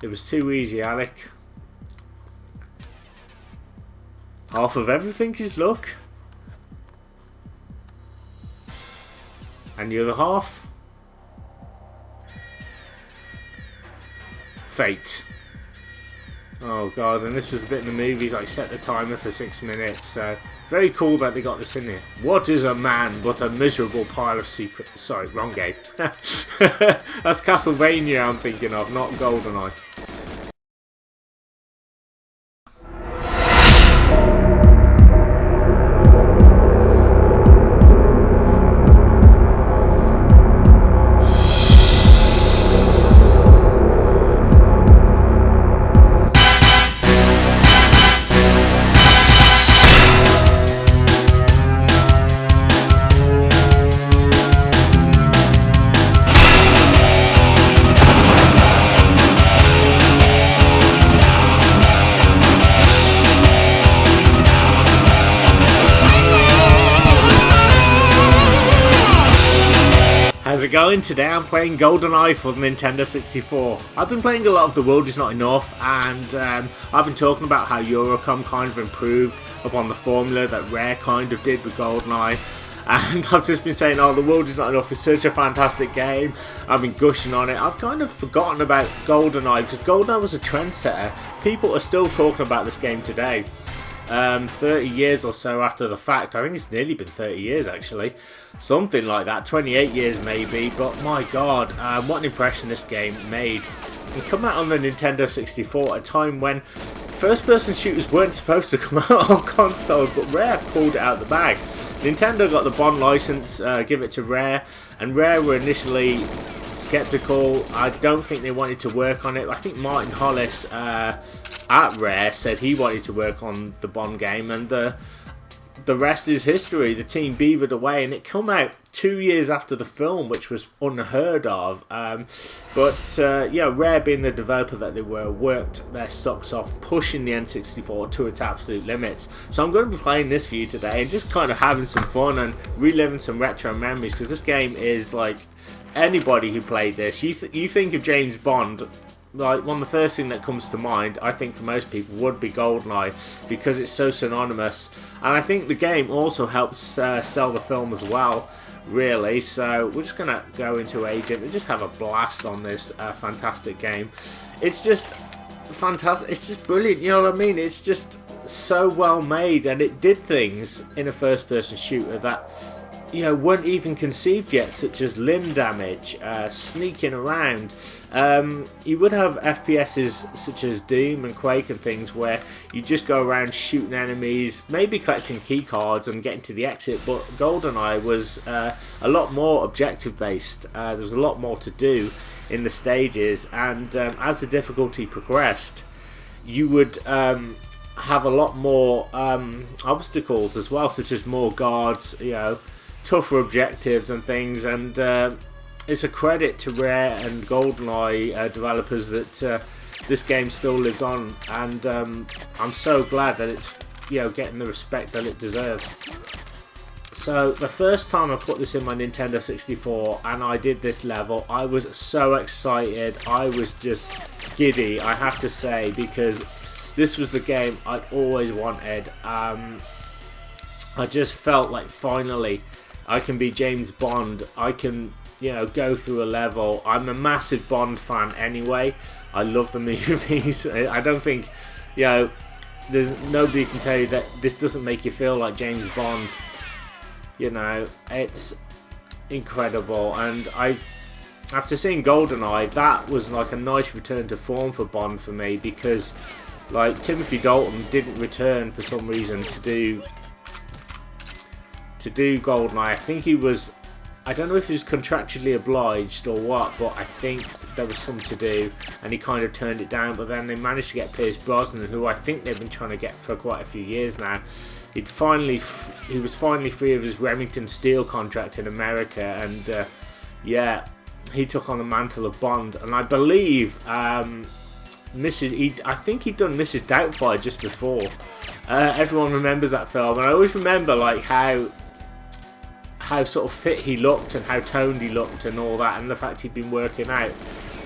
It was too easy, Alec. Half of everything is luck. And the other half? Fate. Oh god, and this was a bit in the movies, I set the timer for 6 minutes, so very cool that they got this in here. What is a man but a miserable pile of secrets? Sorry, wrong game. That's Castlevania I'm thinking of, not Goldeneye. How's it going? Today I'm playing Goldeneye for the Nintendo 64. I've been playing a lot of The World Is Not Enough, and I've been talking about how Eurocom kind of improved upon the formula that Rare kind of did with Goldeneye. And I've just been saying, oh, The World Is Not Enough is such a fantastic game. I've been gushing on it. I've kind of forgotten about Goldeneye because Goldeneye was a trendsetter. People are still talking about this game today. 30 years or so after the fact. I think it's nearly been 30 years actually, something like that, 28 years maybe, but my god, what an impression this game made. It came out on the Nintendo 64 at a time when first person shooters weren't supposed to come out on consoles, but Rare pulled it out the bag. Nintendo got the Bond license, give it to Rare, and Rare were initially skeptical. I don't think they wanted to work on it. I think Martin Hollis at Rare said he wanted to work on the Bond game, and the rest is history. The team beavered away, and it came out 2 years after the film, which was unheard of. Yeah, Rare, being the developer that they were, worked their socks off, pushing the N64 to its absolute limits. So I'm going to be playing this for you today and just kind of having some fun and reliving some retro memories, because this game is like, anybody who played this, you think of James Bond, like one of the first thing that comes to mind, I think for most people, would be Goldeneye, because it's so synonymous. And I think the game also helps sell the film as well, really. So we're just gonna go into Agent and just have a blast on this fantastic game. It's just fantastic, it's just brilliant, you know what I mean? It's just so well made, and it did things in a first person shooter that, you know, weren't even conceived yet, such as limb damage, sneaking around. You would have FPSs such as Doom and Quake and things where you just go around shooting enemies, maybe collecting key cards and getting to the exit, but Goldeneye was a lot more objective based. There was a lot more to do in the stages, and as the difficulty progressed, you would have a lot more obstacles as well, such as more guards, you know, tougher objectives and things. And it's a credit to Rare and Goldeneye developers that this game still lives on, and I'm so glad that it's, you know, getting the respect that it deserves. So the first time I put this in my Nintendo 64 and I did this level, I was so excited. I was just giddy, I have to say, because this was the game I'd always wanted. I just felt like finally I can be James Bond. I can, you know, go through a level. I'm a massive Bond fan anyway. I love the movies. I don't think, you know, there's nobody can tell you that this doesn't make you feel like James Bond. You know, it's incredible. And after seeing Goldeneye, that was like a nice return to form for Bond for me, because like Timothy Dalton didn't return for some reason to do Goldeneye. I think he was, I don't know if he was contractually obliged or what, but I think there was some to do and he kind of turned it down. But then they managed to get Pierce Brosnan, who I think they've been trying to get for quite a few years now. He was finally free of his Remington Steel contract in America, and yeah, he took on the mantle of Bond. And I believe I think he'd done Mrs. Doubtfire just before. Everyone remembers that film, and I always remember like how sort of fit he looked and how toned he looked and all that, and the fact he'd been working out.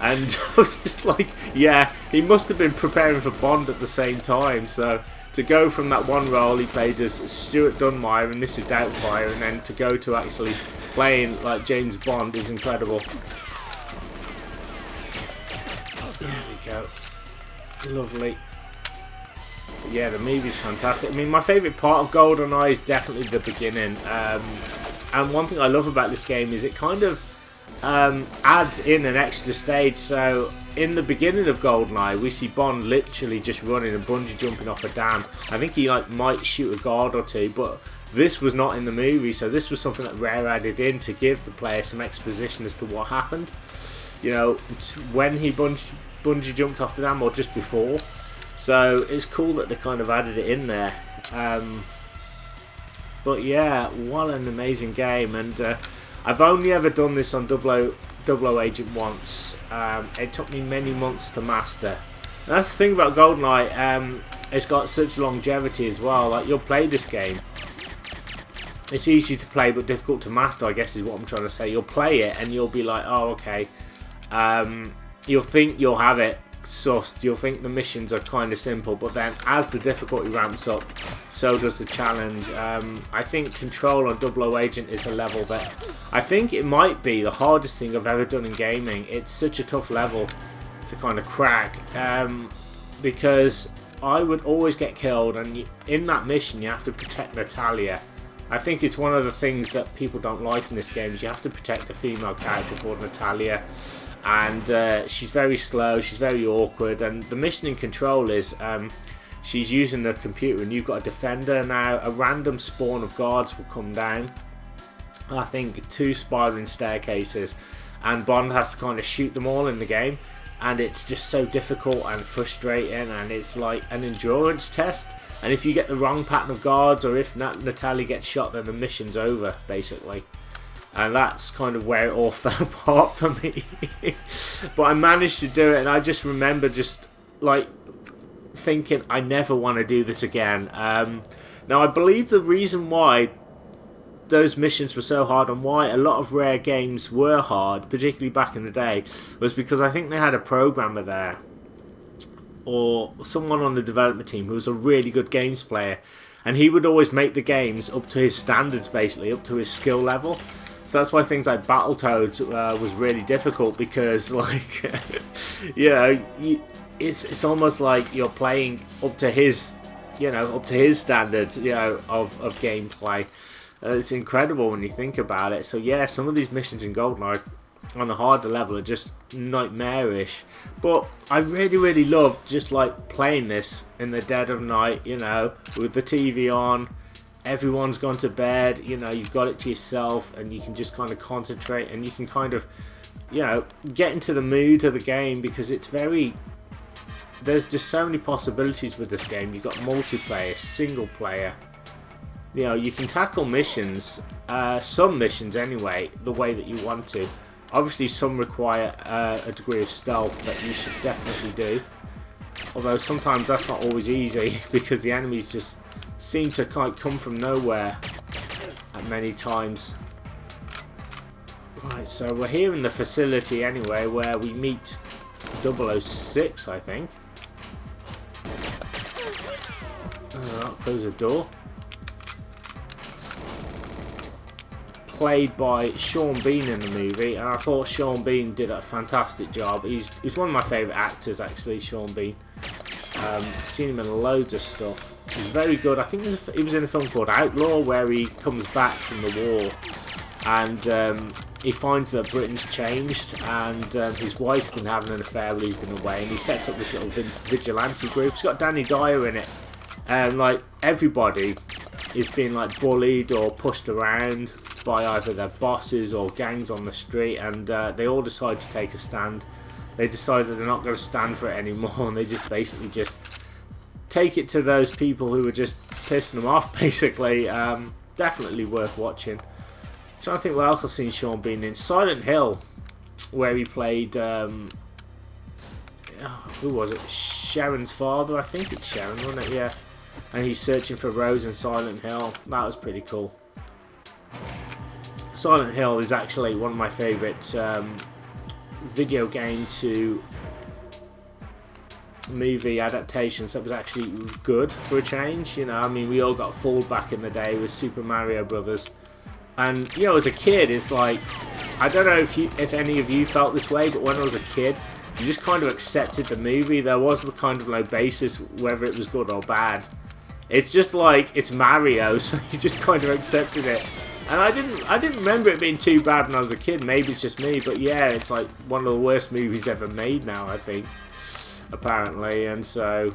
And I was just like, yeah, he must have been preparing for Bond at the same time. So to go from that one role he played as Stuart Dunmire and Mrs. Doubtfire, and then to go to actually playing like James Bond is incredible. There we go. Lovely. But yeah, the movie's fantastic. I mean, my favourite part of Goldeneye is definitely the beginning. And one thing I love about this game is it kind of adds in an extra stage. So in the beginning of Goldeneye, we see Bond literally just running and bungee jumping off a dam. I think he like might shoot a guard or two, but this was not in the movie. So this was something that Rare added in to give the player some exposition as to what happened. You know, when he bungee jumped off the dam or just before. So it's cool that they kind of added it in there. But yeah, what an amazing game. And I've only ever done this on Double O Agent once. It took me many months to master. And that's the thing about Goldeneye. It's got such longevity as well. Like, you'll play this game. It's easy to play but difficult to master, I guess is what I'm trying to say. You'll play it and you'll be like, oh, okay. You'll think you'll have it sussed, you'll think the missions are kind of simple, but then as the difficulty ramps up, so does the challenge. I think Control on Double O Agent is a level that I think it might be the hardest thing I've ever done in gaming. It's such a tough level to kind of crack, because I would always get killed, and in that mission you have to protect Natalia. I think it's one of the things that people don't like in this game is you have to protect a female character called Natalia. And she's very slow, she's very awkward, and the mission in Control is she's using the computer and you've got a defender. Now a random spawn of guards will come down, I think 2 spiraling staircases, and Bond has to kind of shoot them all in the game, and it's just so difficult and frustrating, and it's like an endurance test. And if you get the wrong pattern of guards, or if Natalia gets shot, then the mission's over basically. And that's kind of where it all fell apart for me. But I managed to do it, and I just remember just like thinking I never want to do this again. Now I believe the reason why those missions were so hard and why a lot of Rare games were hard, particularly back in the day, was because I think they had a programmer there or someone on the development team who was a really good games player, and he would always make the games up to his standards, basically up to his skill level. So that's why things like Battletoads was really difficult, because like you know, it's almost like you're playing up to his, you know, up to his standards, you know, of gameplay. It's incredible when you think about it. So yeah, some of these missions in Goldeneye on the harder level are just nightmarish, but I really love just like playing this in the dead of night, you know, with the TV on. Everyone's gone to bed, you know, you've got it to yourself, and you can just kind of concentrate, and you can kind of, you know, get into the mood of the game, because it's very, there's just so many possibilities with this game. You've got multiplayer, single player, you know, you can tackle missions, some missions anyway, the way that you want to. Obviously some require a degree of stealth that you should definitely do, although sometimes that's not always easy, because the enemies just seem to kind of come from nowhere at many times. Right, so we're here in the facility anyway, where we meet 006, I think. I'll close the door. Played by Sean Bean in the movie, and I thought Sean Bean did a fantastic job. He's one of my favourite actors, actually, Sean Bean. I've seen him in loads of stuff. He's very good. I think he was in a film called Outlaw, where he comes back from the war, and he finds that Britain's changed, and his wife's been having an affair while he's been away, and he sets up this little vigilante group. It's got Danny Dyer in it, and like everybody is being like bullied or pushed around by either their bosses or gangs on the street, and they all decide to take a stand. They decide that they're not going to stand for it anymore, and they just basically just take it to those people who are just pissing them off, basically. Definitely worth watching. I'm trying to think what else I've seen Sean Bean in. Silent Hill, where he played, who was it? Sharon's father, I think it's Sharon, wasn't it? Yeah. And he's searching for Rose in Silent Hill. That was pretty cool. Silent Hill is actually one of my favourite video game to movie adaptations that was actually good for a change. You know, I mean, we all got fooled back in the day with Super Mario Brothers, and you know, as a kid, it's like, I don't know if any of you felt this way, but when I was a kid, you just kind of accepted the movie. There was the kind of no basis whether it was good or bad. It's just like, it's Mario, so you just kind of accepted it. And I didn't remember it being too bad when I was a kid. Maybe it's just me, but yeah, it's like one of the worst movies ever made now, I think, apparently. And so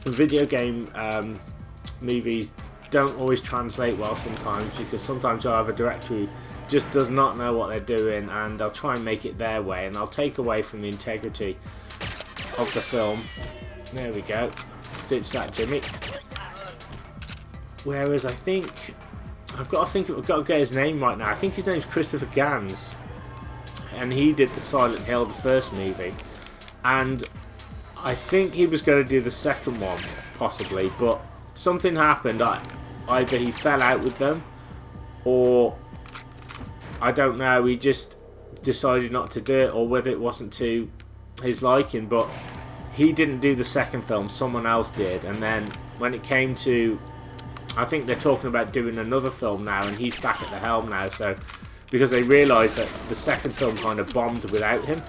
video game movies don't always translate well sometimes, because sometimes you'll have a director who just does not know what they're doing, and they'll try and make it their way, and they'll take away from the integrity of the film. There we go. Stitch that, Jimmy. Whereas I think I've got to get his name right now. I think his name's Christopher Gans, and he did the Silent Hill, the first movie, and I think he was going to do the second one possibly, but something happened. Either he fell out with them, or I don't know, he just decided not to do it, or whether it wasn't to his liking. But he didn't do the second film, someone else did. And then when it came to, I think they're talking about doing another film now, and he's back at the helm now, so because they realised that the second film kind of bombed without him.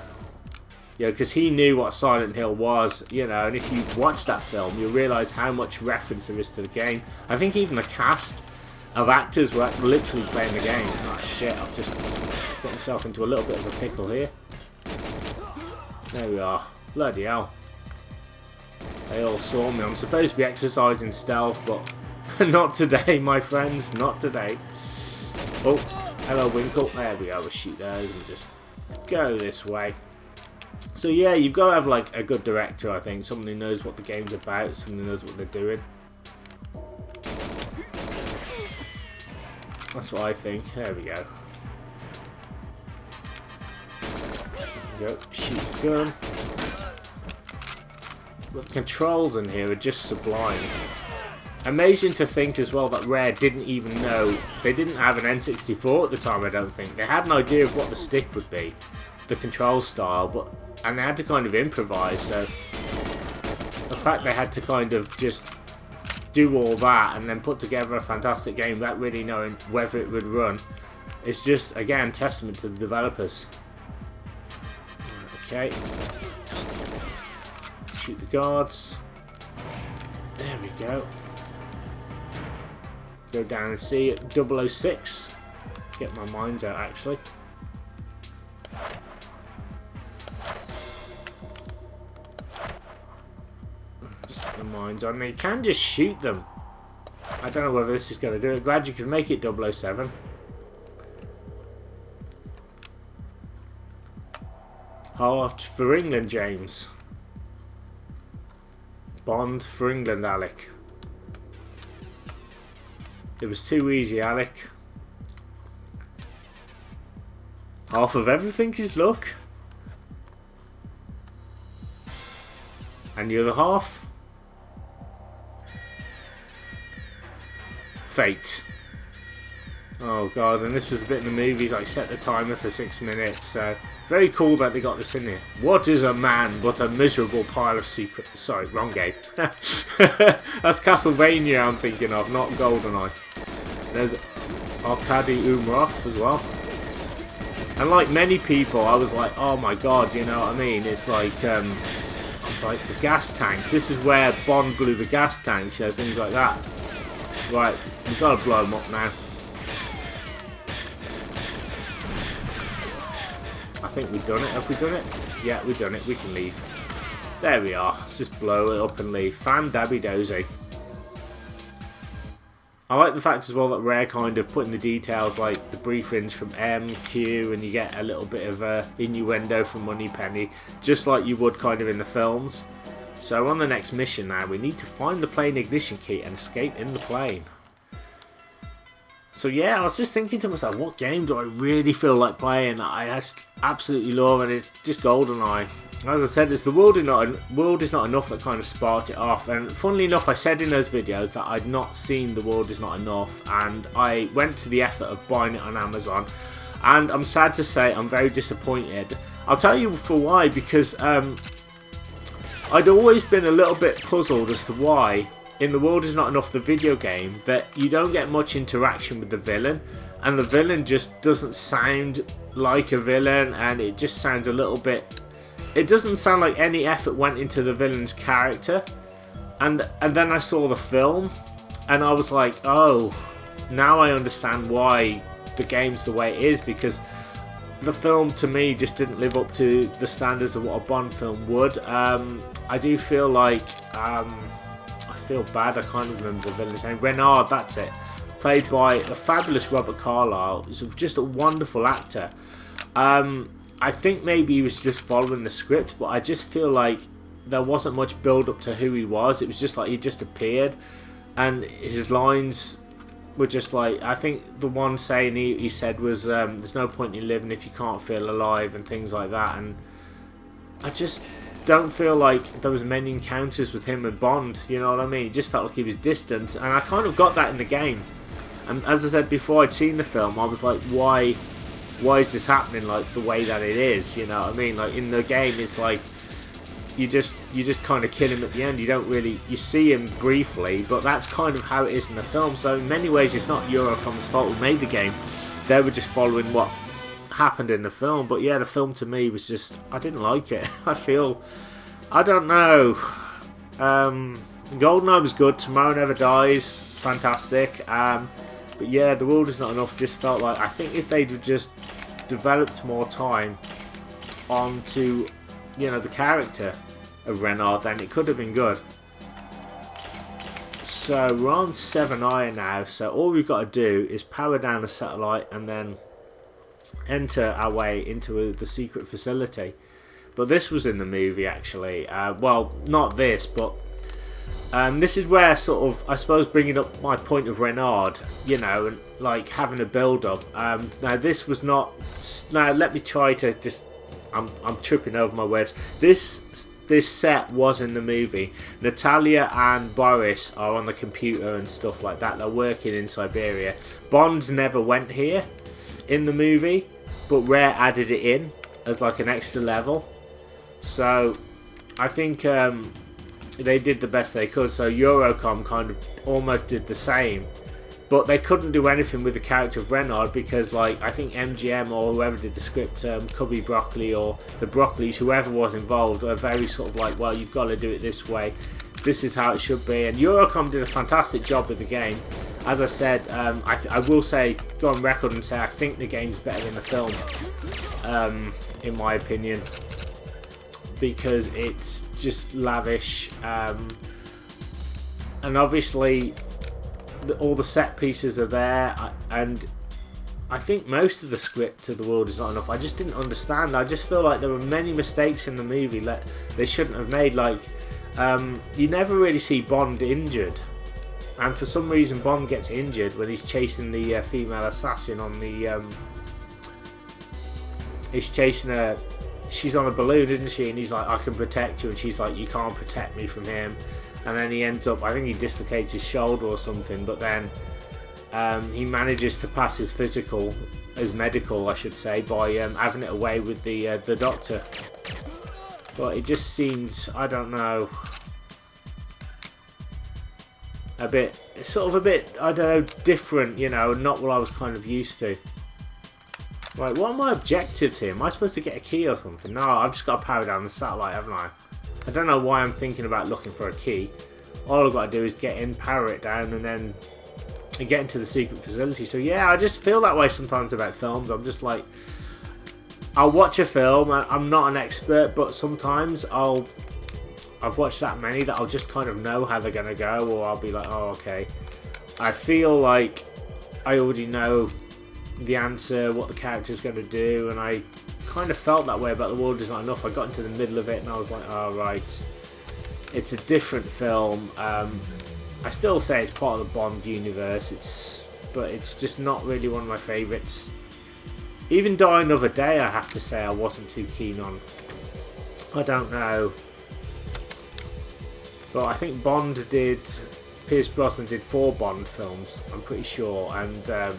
You know, because he knew what Silent Hill was, you know, and if you watch that film, you'll realise how much reference there is to the game. I think even the cast of actors were literally playing the game. Oh shit, I've just got myself into a little bit of a pickle here. There we are. Bloody hell. They all saw me. I'm supposed to be exercising stealth, but not today, my friends. Not today. Oh, hello Winkle. There we go. We'll shoot those and just go this way. So yeah, you've got to have like a good director, I think. Someone who knows what the game's about, someone who knows what they're doing. That's what I think. There we go. There we go. Shoot the gun. But the controls in here are just sublime. Amazing to think as well that Rare didn't even know. They didn't have an N64 at the time, I don't think. They had an idea of what the stick would be, the control style, and they had to kind of improvise. So the fact they had to kind of just do all that and then put together a fantastic game without really knowing whether it would run is just, again, testament to the developers. Okay. Shoot the guards. There we go. Go down and see 006. Get my mines out, actually. Set the mines on. You can just shoot them. I don't know whether this is going to do it. Glad you can make it 007. Heart for England, James. Bond for England, Alec. It was too easy, Alec. Half of everything is luck. And the other half? Fate. Oh god, and this was a bit in the movies, I set the timer for 6 minutes, so very cool that they got this in here. What is a man but a miserable pile of secrets? Sorry, wrong game. That's Castlevania I'm thinking of, not Goldeneye. There's Arkady Umrov as well. And like many people, I was like, oh my god, you know what I mean? It's like the gas tanks. This is where Bond blew the gas tanks, you know, things like that. Right, we've got to blow them up now. I think we've done it. Have we done it? Yeah, we've done it. We can leave. There we are. Let's just blow it up and leave. Fan dabby dozy. I like the fact as well that Rare kind of put in the details, like the briefings from M, Q, and you get a little bit of innuendo from Moneypenny, just like you would kind of in the films. So on the next mission now, we need to find the plane ignition key and escape in the plane. So yeah, I was just thinking to myself, what game do I really feel like playing? I just absolutely love, and it's just Goldeneye. As I said, the world is not enough that kind of sparked it off. And funnily enough, I said in those videos that I'd not seen The World Is Not Enough, and I went to the effort of buying it on Amazon. and I'm sad to say I'm very disappointed. I'll tell you for why, because I'd always been a little bit puzzled as to why in The World Is Not Enough, the video game, that you don't get much interaction with the villain, and the villain just doesn't sound like a villain, and it just sounds a little bit, it doesn't sound like any effort went into the villain's character. And then I saw the film and I was like, oh, now I understand why the game's the way it is, because the film to me just didn't live up to the standards of what a Bond film would. I do feel like, I feel bad, I can't remember the villain's name, Renard, that's it, played by the fabulous Robert Carlyle. He's just a wonderful actor. I think maybe he was just following the script, but I just feel like there wasn't much build up to who he was. It was just like he just appeared, and his lines were just like, I think the one saying he said was, there's no point in living if you can't feel alive, and things like that. And I just don't feel like there was many encounters with him and Bond, you know what I mean? It just felt like he was distant, and I kind of got that in the game. And as I said before, I'd seen the film, I was like, why is this happening like the way that it is, you know what I mean? Like in the game, it's like you just kind of kill him at the end. You don't really, you see him briefly, but that's kind of how it is in the film. So in many ways it's not Eurocom's fault who made the game, they were just following what happened in the film. But yeah, the film to me was just, I didn't like it. I don't know, Goldeneye was good, Tomorrow Never Dies, fantastic, but yeah, The World Is Not Enough just felt like, I think if they'd just developed more time onto, you know, the character of Renard, then it could have been good. So we're on 7 iron now, so all we've got to do is power down the satellite and then enter our way into the secret facility. But this was in the movie actually, well, not this, but this is where sort of, I suppose, bringing up my point of Renard, you know, and like having a build up. Now this was not, now let me try to just, I'm tripping over my words. This set was in the movie. Natalia and Boris are on the computer and stuff like that. They're working in Siberia. Bond never went here in the movie, but Rare added it in as like an extra level. So I think they did the best they could. So Eurocom kind of almost did the same, but they couldn't do anything with the character of Renard because, like, I think MGM or whoever did the script, Cubby Broccoli or the Broccoli's, whoever was involved, are very sort of like, well, you've got to do it this way. This is how it should be. And Eurocom did a fantastic job with the game. As I said, I will say, go on record and say, I think the game's better than the film, in my opinion, because it's just lavish, and obviously all the set pieces are there, and I think most of the script to The World Is Not Enough I just didn't understand. I just feel like there were many mistakes in the movie that they shouldn't have made. Like, you never really see Bond injured, and for some reason Bond gets injured when he's chasing the female assassin on the he's chasing her. She's on a balloon, isn't she? And he's like, I can protect you, and she's like, you can't protect me from him. And then he ends up, I think he dislocates his shoulder or something, but then he manages to pass his physical, his medical I should say, by having it away with the doctor. But it just seemed, I don't know, a bit, sort of a bit, I don't know, different, you know, not what I was kind of used to. Right, what are my objectives here? Am I supposed to get a key or something? No, I've just got to power down the satellite, haven't I? I don't know why I'm thinking about looking for a key. All I've got to do is get in, power it down, and then get into the secret facility. So yeah, I just feel that way sometimes about films. I'm just like, I'll watch a film, I'm not an expert, but sometimes I've watched that many that I'll just kind of know how they're going to go, or I'll be like, oh, okay. I feel like I already know the answer, what the character's going to do, and I kind of felt that way about The World Is Not Enough. I got into the middle of it and I was like, oh right, it's a different film. I still say it's part of the Bond universe, but it's just not really one of my favourites. Even Die Another Day, I have to say, I wasn't too keen on. I don't know, but I think Pierce Brosnan did 4 Bond films, I'm pretty sure, and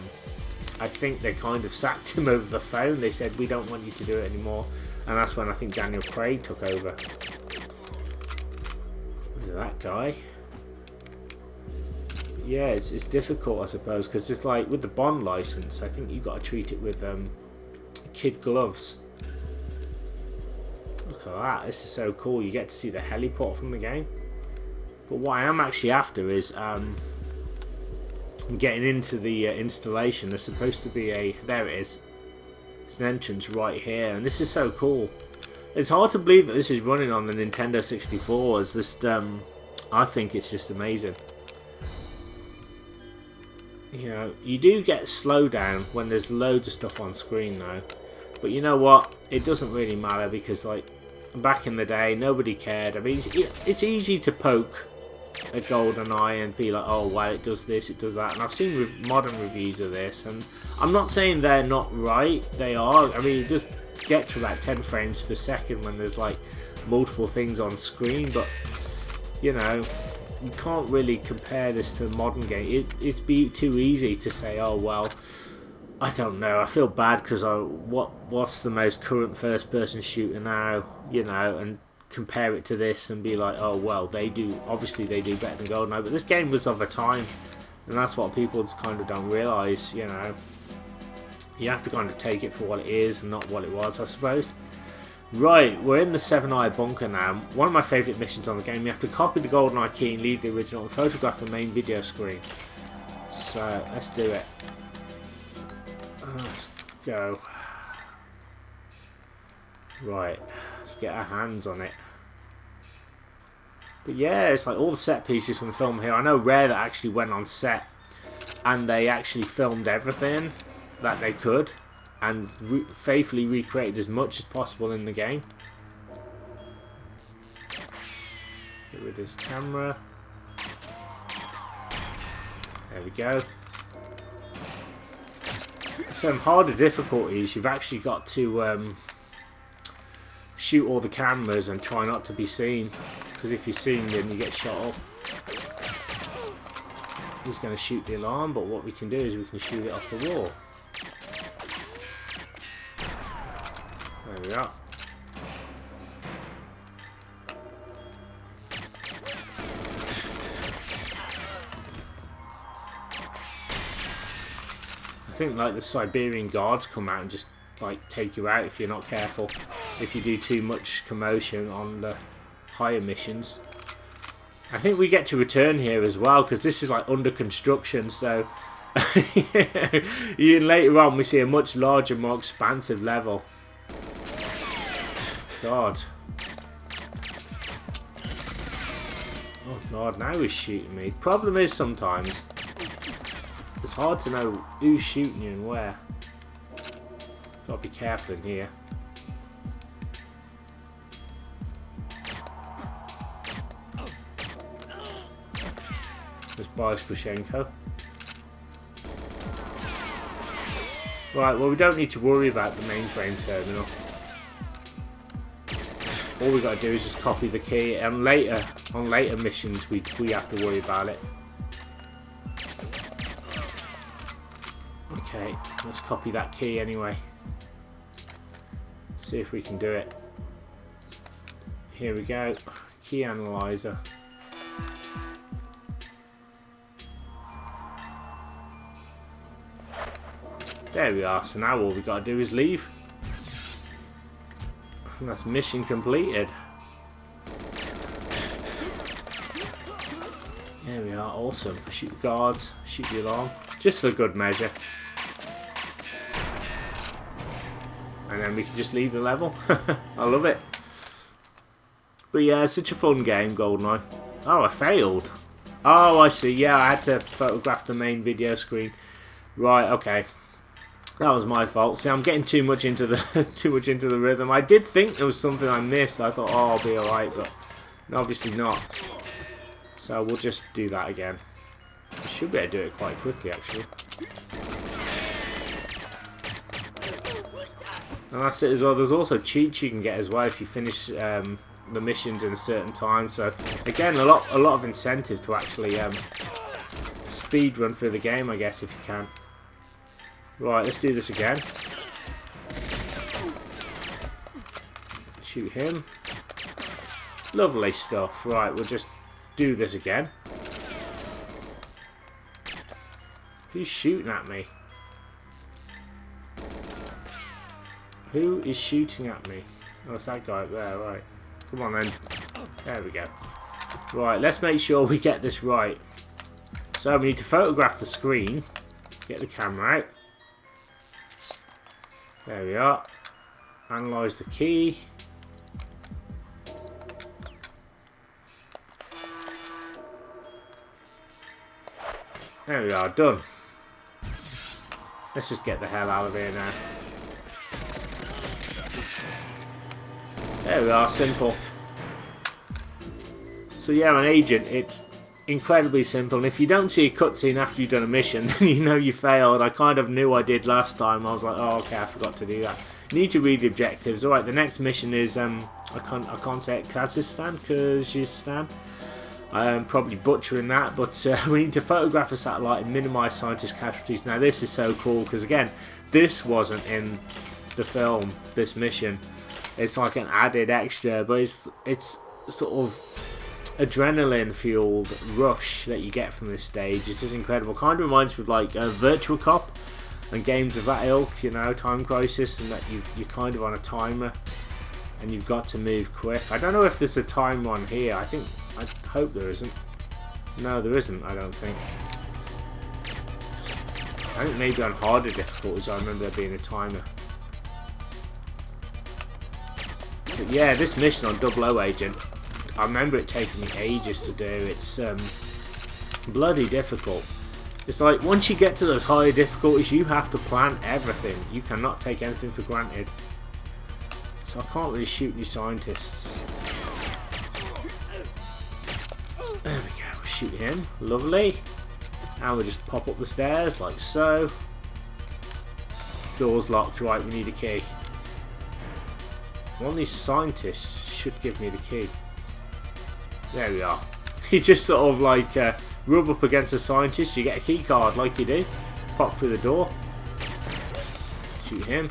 I think they kind of sacked him over the phone. They said, we don't want you to do it anymore. And that's when I think Daniel Craig took over. Look at that guy. But yeah, it's difficult, I suppose, because it's like with the Bond license, I think you've got to treat it with kid gloves. Look at that, this is so cool. You get to see the heliport from the game. But what I am actually after is getting into the installation. There's supposed to be a... There it is. There's an entrance right here, and this is so cool. It's hard to believe that this is running on the Nintendo 64. It's just, I think it's just amazing. You know, you do get slowdown when there's loads of stuff on screen though. But you know what? It doesn't really matter because, like, back in the day, nobody cared. I mean, it's easy to poke a Goldeneye and be like, oh well, it does this, it does that, and I've seen modern reviews of this, and I'm not saying they're not right, they are. I mean, you just get to about 10 frames per second when there's like multiple things on screen, but you know, you can't really compare this to a modern game. It'd be too easy to say, oh well, I don't know, I feel bad because what's the most current first person shooter now, you know, and compare it to this and be like, oh well, obviously they do better than Goldeneye, but this game was of a time, and that's what people kind of don't realise. You know, you have to kind of take it for what it is and not what it was, I suppose. Right, we're in the Seven Eye Bunker now. One of my favourite missions on the game, you have to copy the Goldeneye key and leave the original and photograph the main video screen. So let's do it. Let's go. Right, let's get our hands on it. But yeah, it's like all the set pieces from the film here. I know Rare that actually went on set and they actually filmed everything that they could and faithfully recreated as much as possible in the game. Get rid of this camera. There we go. Some harder difficulties, you've actually got to shoot all the cameras and try not to be seen, because if you're seen then you get shot up. He's going to shoot the alarm, but what we can do is we can shoot it off the wall. There we are. I think like the Siberian guards come out and just like take you out if you're not careful, if you do too much commotion on the higher missions. I think we get to return here as well because this is like under construction, so later on we see a much larger, more expansive level. God. Oh God, now he's shooting me. Problem is sometimes it's hard to know who's shooting you and where. Gotta be careful in here. There's Boris Grushenko. Right, well we don't need to worry about the mainframe terminal. All we got to do is just copy the key, and on later missions we have to worry about it. Okay, let's copy that key anyway. See if we can do it. Here we go. Key analyzer. There we are. So now all we got to do is leave. And that's mission completed. There we are. Awesome. Shoot the guards. Shoot the alarm. Just for good measure. And then we can just leave the level. I love it. But yeah, it's such a fun game, Goldeneye. Oh, I failed. Oh, I see. Yeah, I had to photograph the main video screen. Right, okay. That was my fault. See, I'm getting too much into the rhythm. I did think there was something I missed. I thought, oh, I'll be alright, but obviously not. So we'll just do that again. We should be able to do it quite quickly, actually. And that's it as well. There's also cheats you can get as well if you finish the missions in a certain time. So again, a lot of incentive to actually speed run through the game, I guess, if you can. Right, let's do this again. Shoot him. Lovely stuff. Right, we'll just do this again. Who's shooting at me? Who is shooting at me? Oh, it's that guy up there, right. Come on then. There we go. Right, let's make sure we get this right. So we need to photograph the screen. Get the camera out. There we are. Analyze the key. There we are, done. Let's just get the hell out of here now. There we are, simple. So yeah, an agent, it's incredibly simple. And if you don't see a cutscene after you've done a mission, then you know you failed. I kind of knew I did last time. I was like, oh, okay, I forgot to do that. You need to read the objectives. Alright, the next mission is, I can't say it, Kazakhstan. I'm probably butchering that, but we need to photograph a satellite and minimise scientist casualties. Now this is so cool, because again, this wasn't in the film, this mission. It's like an added extra, but it's sort of adrenaline fueled rush that you get from this stage. It's just incredible. Kind of reminds me of like a Virtual Cop and games of that ilk, you know, Time Crisis, and that you're kind of on a timer and you've got to move quick. I don't know if there's a time one here. I hope there isn't. No, there isn't, I don't think. I think maybe on harder difficulties I remember there being a timer. But yeah, this mission on 00 Agent, I remember it taking me ages to do. It's bloody difficult. It's like once you get to those higher difficulties, you have to plan everything. You cannot take anything for granted. So I can't really shoot any scientists. There we go. Shoot him. Lovely. And we'll just pop up the stairs like so. Door's locked. Right, we need a key. One of these scientists should give me the key. There we are. You just sort of like rub up against a scientist, you get a key card like you do. Pop through the door. Shoot him.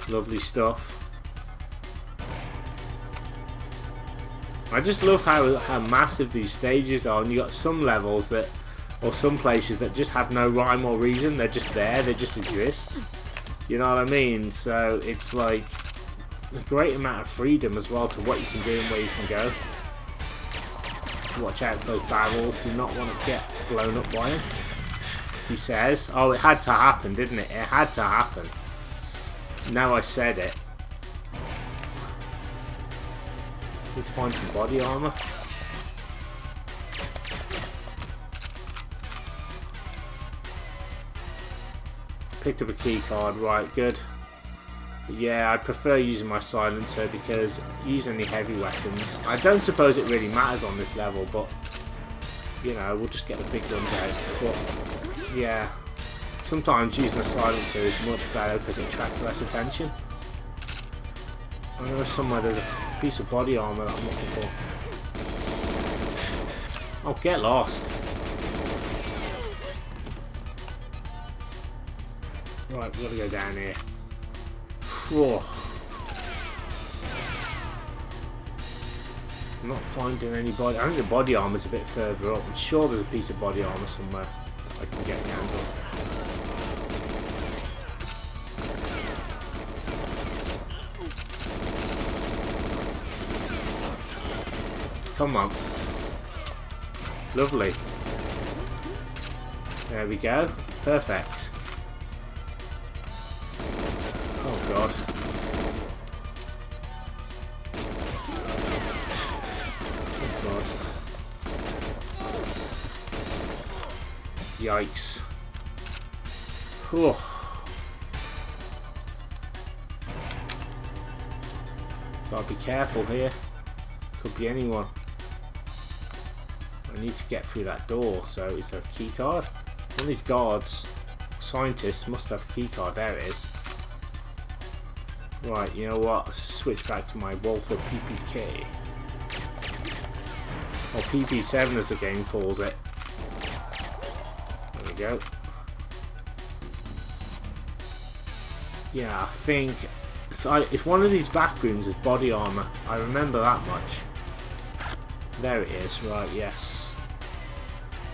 Lovely stuff. I just love how massive these stages are, and you got some levels that, or some places that just have no rhyme or reason. They're just there, they just exist. You know what I mean? So it's like a great amount of freedom as well to what you can do and where you can go. To watch out for those barrels. Do not want to get blown up by him. He says, oh, it had to happen, didn't it? It had to happen. Now I said it. Need to find some body armor. Picked up a key card, right, good. But yeah, I prefer using my silencer because using any heavy weapons, I don't suppose it really matters on this level, but you know, we'll just get the big guns out. But yeah, sometimes using a silencer is much better because it attracts less attention. I know somewhere there's a piece of body armor that I'm looking for. Oh, get lost. Right, we've got to go down here. Whoa. I'm not finding any body. I think the body armor's a bit further up. I'm sure there's a piece of body armor somewhere I can get my hands on. Come on. Lovely. There we go. Perfect. Oh god. Oh god. Yikes. Whew. Gotta be careful here. Could be anyone. I need to get through that door, so is there a key card? One of these guards, scientists, must have a key card. There it is. Right, you know what? Let's switch back to my Walther PPK. Or PP7 as the game calls it. There we go. Yeah, I think it's one of these back rooms is body armor. I remember that much. There it is, right, yes.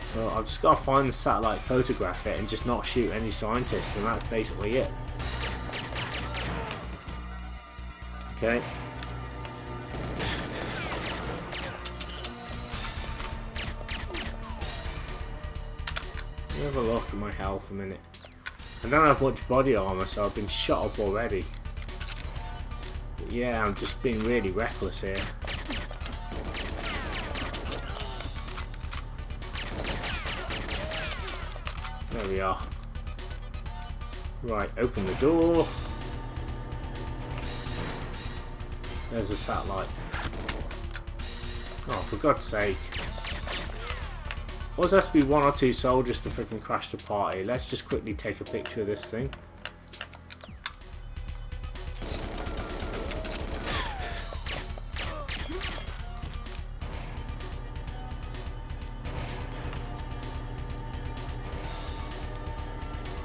So I've just got to find the satellite, photograph it, and just not shoot any scientists, and that's basically it. Okay. Let me have a look at my health a minute. I don't have much body armor, so I've been shot up already. But yeah, I'm just being really reckless here. There we are. Right, open the door. There's a satellite. Oh, for God's sake. Always has to be one or two soldiers to freaking crash the party. Let's just quickly take a picture of this thing.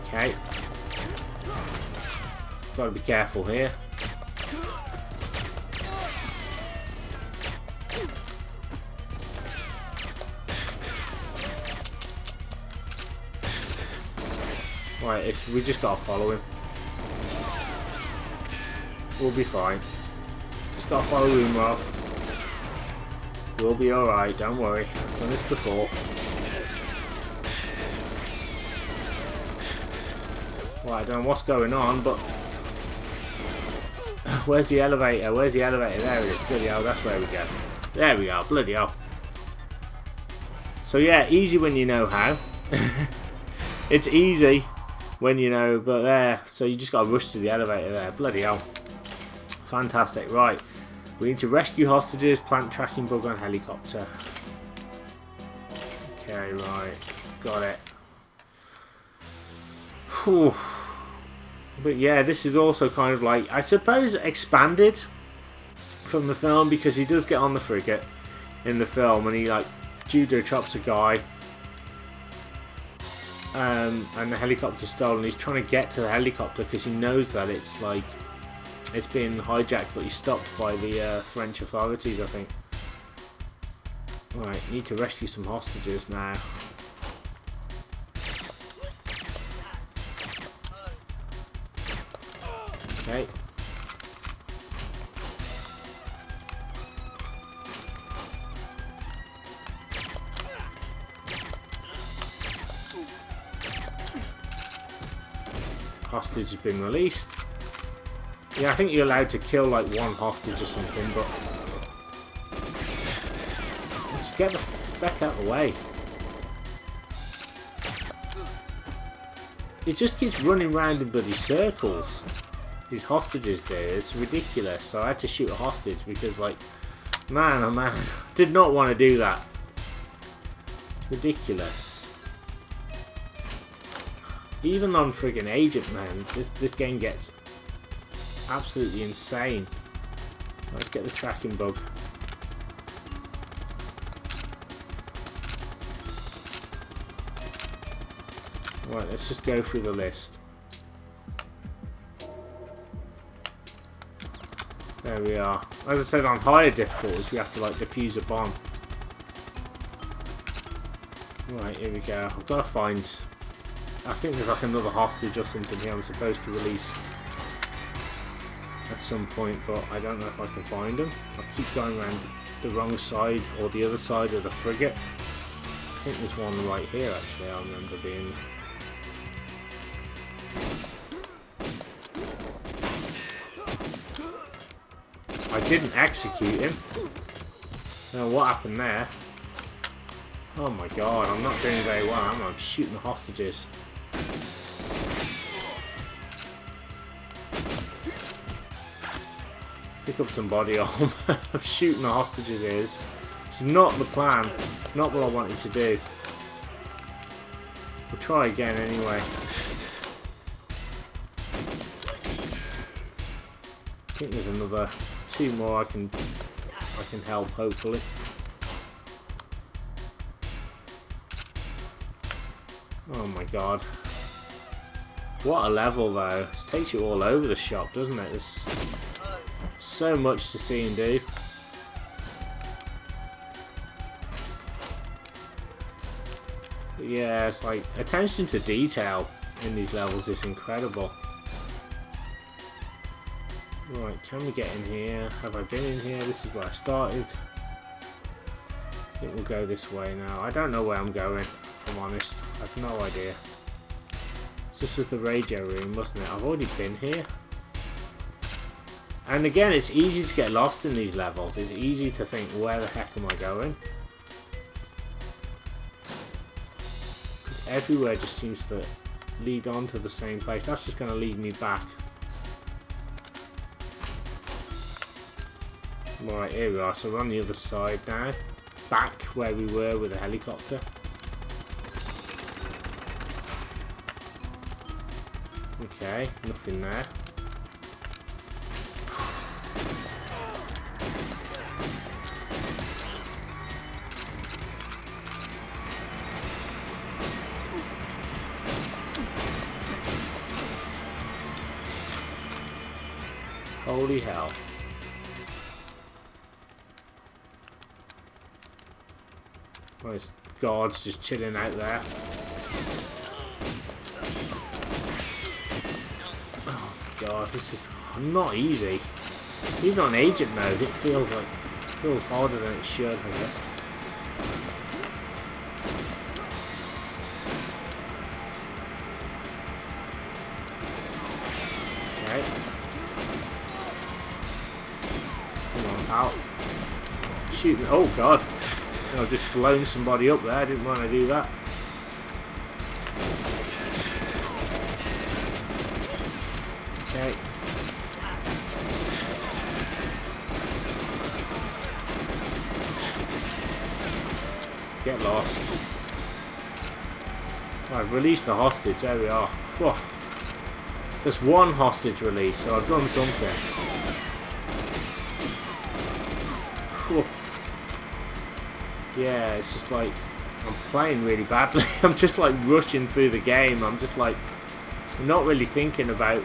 Okay. Gotta be careful here. Right, we just gotta follow him. We'll be fine. Just gotta follow him, Roth. We'll be alright, don't worry. I've done this before. Well, I don't know what's going on, but... Where's the elevator? Where's the elevator? There it is. Bloody hell, that's where we go. There we are. Bloody hell. So yeah, easy when you know how. It's easy when you know, but there. So you just got to rush to the elevator there. Bloody hell. Fantastic. Right. We need to rescue hostages, plant tracking bug on helicopter. Okay, right. Got it. Whew. But yeah, this is also kind of like, I suppose, expanded from the film, because he does get on the frigate in the film and he like judo chops a guy, and the helicopter's stolen. He's trying to get to the helicopter because he knows that it's like it's been hijacked, but he's stopped by the French authorities, I think. Right, need to rescue some hostages now. Okay. Hostage has been released. Yeah, I think you're allowed to kill like one hostage or something, but just get the feck out of the way. It just keeps running round in bloody circles. These hostages do. It's ridiculous. So I had to shoot a hostage because, like, man, oh man, did not want to do that. It's ridiculous. Even on friggin' Agent, man, this game gets absolutely insane. Let's get the tracking bug. Right, let's just go through the list. There we are. As I said, on higher difficulties, we have to like defuse a bomb. Right, here we go. I've got to find... I think there's like another hostage or something here I'm supposed to release at some point, but I don't know if I can find them. I keep going around the wrong side or the other side of the frigate. I think there's one right here actually, I remember being... I didn't execute him. Now what happened there? Oh my god, I'm not doing very well, am I? I'm shooting the hostages. Pick up some body armor. I'm shooting the hostages here. It's not the plan. It's not what I wanted to do. We'll try again anyway. I think there's another... two more I can help, hopefully. Oh my god. What a level though. It takes you all over the shop, doesn't it? There's so much to see and do. But yeah, it's like attention to detail in these levels is incredible. Right, can we get in here? Have I been in here? This is where I started. I think we'll go this way now. I don't know where I'm going, if I'm honest. I have no idea. This was the radio room, wasn't it? I've already been here. And again, it's easy to get lost in these levels. It's easy to think, where the heck am I going? Everywhere just seems to lead on to the same place. That's just going to lead me back. Right, here we are. So we're on the other side now. Back where we were with the helicopter. Okay, nothing there. Holy hell. Those guards just chilling out there. Oh my god, this is not easy. Even on agent mode, it feels harder than it should, I guess. Okay. Come on, pal. Shoot me. Oh god. I've just blown somebody up there. I didn't want to do that. Okay. Get lost. I've released the hostage. There we are. Whew. Just one hostage release, so I've done something. Whew. Yeah, it's just like I'm playing really badly. I'm just like rushing through the game. I'm just like not really thinking about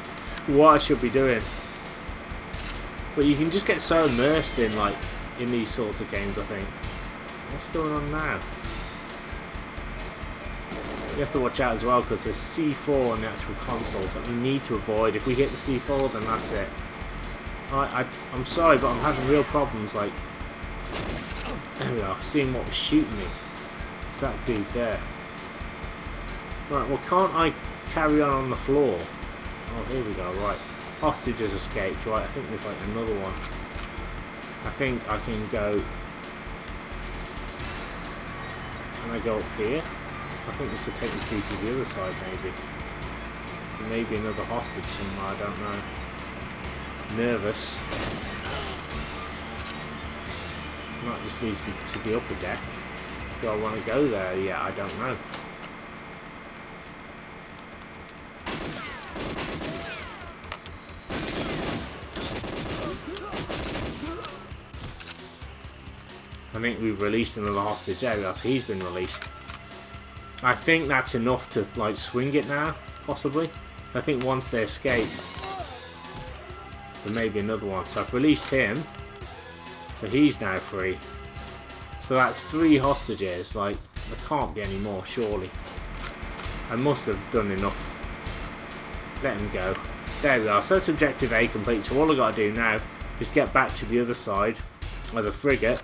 what I should be doing. But you can just get so immersed in these sorts of games, I think. What's going on now? You have to watch out as well because there's C4 on the actual consoles that we need to avoid. If we hit the C4, then that's it. I'm sorry, but I'm having real problems. Like, there we are, seeing what was shooting me. It's that dude there. Right, well, can't I carry on the floor? Oh, here we go. Right, hostage has escaped. Right, I think there's like another one. I think I can go. Can I go up here? I think this will take me through to the other side, maybe. Maybe another hostage somewhere, I don't know. Nervous. Might just leads me to the upper deck. Do I want to go there? Yeah, I don't know. I think we've released another hostage. There we are, so he's been released. I think that's enough to like swing it now, possibly. I think once they escape, there may be another one. So I've released him, so he's now free. So that's 3 hostages. Like, there can't be any more, surely. I must have done enough. Let him go. There we are. So that's objective A complete. So all I've got to do now is get back to the other side of the frigate,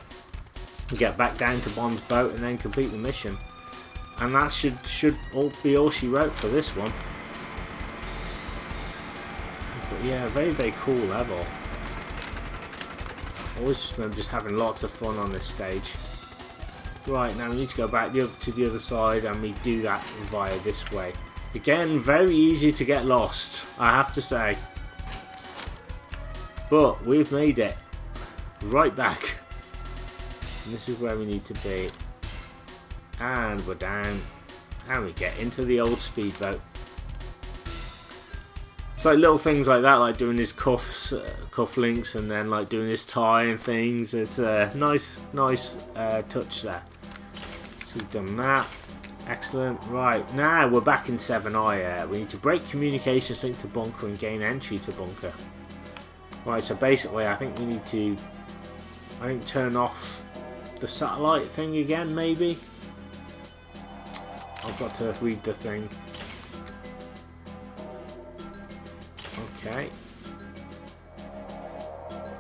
and get back down to Bond's boat, and then complete the mission. And that should all be all she wrote for this one. But yeah, very, very cool level. Always just remember just having lots of fun on this stage. Right, now we need to go back to the other side, and we do that via this way. Again, very easy to get lost, I have to say. But we've made it. Right back. And this is where we need to be. And we're down, and we get into the old speedboat. It's like little things like that, like doing his cufflinks, and then like doing his tie and things. It's a nice touch there. So we've done that, Excellent. Right, now we're back in 7i. We need to break communications link to bunker and gain entry to bunker. Right, so basically I think we need to turn off the satellite thing again, maybe. I've got to read the thing. Okay.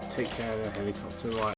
Take care of the helicopter. Right,